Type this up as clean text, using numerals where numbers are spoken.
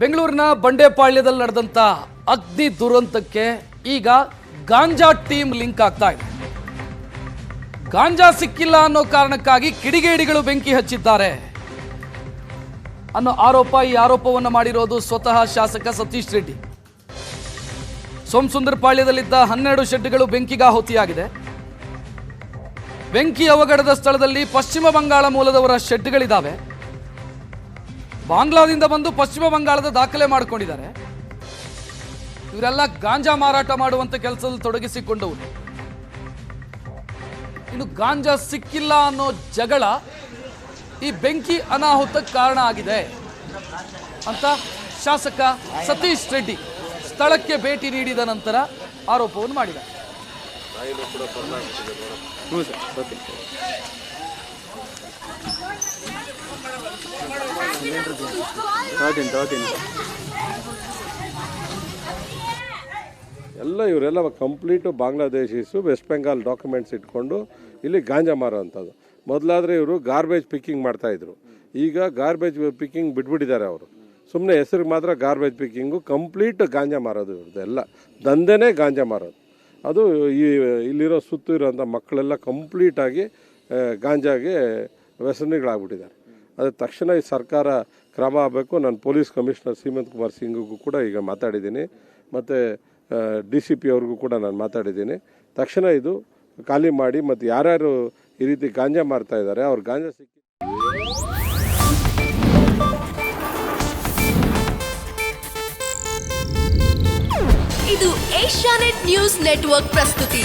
ಬೆಂಗಳೂರಿನ ಬಂಡೆಪಾಳ್ಯದಲ್ಲಿ ನಡೆದಂತ ಅಗ್ನಿ ದುರಂತಕ್ಕೆ ಈಗ ಗಾಂಜಾ ಟೀಮ್ ಲಿಂಕ್ ಆಗ್ತಾ ಇದೆ. ಗಾಂಜಾ ಸಿಕ್ಕಿಲ್ಲ ಅನ್ನೋ ಕಾರಣಕ್ಕಾಗಿ ಕಿಡಿಗೇಡಿಗಳು ಬೆಂಕಿ ಹಚ್ಚಿದ್ದಾರೆ ಅನ್ನೋ ಆರೋಪ. ಈ ಆರೋಪವನ್ನು ಮಾಡಿರೋದು ಸ್ವತಃ ಶಾಸಕ ಸತೀಶ್ ರೆಡ್ಡಿ. ಸೋಮಸುಂದರಪಾಳ್ಯದಲ್ಲಿದ್ದ 12 ಶೆಡ್ಗಳು ಬೆಂಕಿಗಾಹುತಿಯಾಗಿದೆ. ಬೆಂಕಿ ಅವಘಡದ ಸ್ಥಳದಲ್ಲಿ ಪಶ್ಚಿಮ ಬಂಗಾಳ ಮೂಲದವರ ಶೆಡ್ಗಳಿದ್ದಾವೆ. ಬಾಂಗ್ಲಾದಿಂದ ಬಂದು ಪಶ್ಚಿಮ ಬಂಗಾಳದ ದಾಖಲೆ ಮಾಡಿಕೊಂಡಿದ್ದಾರೆ. ಇವರೆಲ್ಲ ಗಾಂಜಾ ಮಾರಾಟ ಮಾಡುವಂತ ಕೆಲಸದಲ್ಲಿ ತೊಡಗಿಸಿಕೊಂಡವರು. ಇನ್ನು ಗಾಂಜಾ ಸಿಕ್ಕಿಲ್ಲ ಅನ್ನೋ ಜಗಳ ಈ ಬೆಂಕಿ ಅನಾಹುತಕ್ಕೆ ಕಾರಣ ಆಗಿದೆ ಅಂತ ಶಾಸಕ ಸತೀಶ್ ರೆಡ್ಡಿ ಸ್ಥಳಕ್ಕೆ ಭೇಟಿ ನೀಡಿದ ನಂತರ ಆರೋಪವನ್ನು ಮಾಡಿದ್ದಾರೆ. ಇವರೆಲ್ಲ ಕಂಪ್ಲೀಟು ಬಾಂಗ್ಲಾದೇಶೀಸು ವೆಸ್ಟ್ ಬೆಂಗಾಲ್ ಡಾಕ್ಯುಮೆಂಟ್ಸ್ ಇಟ್ಕೊಂಡು ಇಲ್ಲಿ ಗಾಂಜಾ ಮಾರೋ ಅಂಥದ್ದು. ಮೊದಲಾದರೆ ಇವರು ಗಾರ್ಬೇಜ್ ಪಿಕ್ಕಿಂಗ್ ಮಾಡ್ತಾಯಿದ್ರು. ಈಗ ಗಾರ್ಬೇಜ್ ಪಿಕ್ಕಿಂಗ್ ಬಿಟ್ಬಿಟ್ಟಿದ್ದಾರೆ ಅವರು. ಸುಮ್ಮನೆ ಹೆಸರಿಗೆ ಮಾತ್ರ ಗಾರ್ಬೇಜ್ ಪಿಕ್ಕಿಂಗು, ಕಂಪ್ಲೀಟ್ ಗಾಂಜಾ ಮಾರೋದು ಇವ್ರದ್ದು. ಎಲ್ಲ ದಂಧೆನೇ ಗಾಂಜಾ ಮಾರೋದು. ಅದು ಇಲ್ಲಿರೋ ಸುತ್ತು ಇರೋಂಥ ಮಕ್ಕಳೆಲ್ಲ ಕಂಪ್ಲೀಟಾಗಿ ಗಾಂಜಾಗೆ ವ್ಯಸನಿಗಳಾಗ್ಬಿಟ್ಟಿದ್ದಾರೆ. ಅದು ತಕ್ಷಣ ಈ ಸರ್ಕಾರ ಕ್ರಮ ಆಗಬೇಕು. ನಾನು ಪೊಲೀಸ್ ಕಮಿಷನರ್ ಸೀಮಂತ್ ಕುಮಾರ್ ಸಿಂಗ್ಗೂ ಕೂಡ ಈಗ ಮಾತಾಡಿದ್ದೀನಿ, ಮತ್ತು DCP ಅವ್ರಿಗೂ ಕೂಡ ನಾನು ಮಾತಾಡಿದ್ದೀನಿ. ತಕ್ಷಣ ಇದು ಖಾಲಿ ಮಾಡಿ, ಮತ್ತು ಯಾರ್ಯಾರು ಈ ರೀತಿ ಗಾಂಜಾ ಮಾರ್ತಾ ಇದ್ದಾರೆ ಅವ್ರ ಗಾಂಜಾ ಸಿಕ್ಕಿ. ಇದು ಏಷ್ಯಾನೆಟ್ ನ್ಯೂಸ್ ನೆಟ್ವರ್ಕ್ ಪ್ರಸ್ತುತಿ.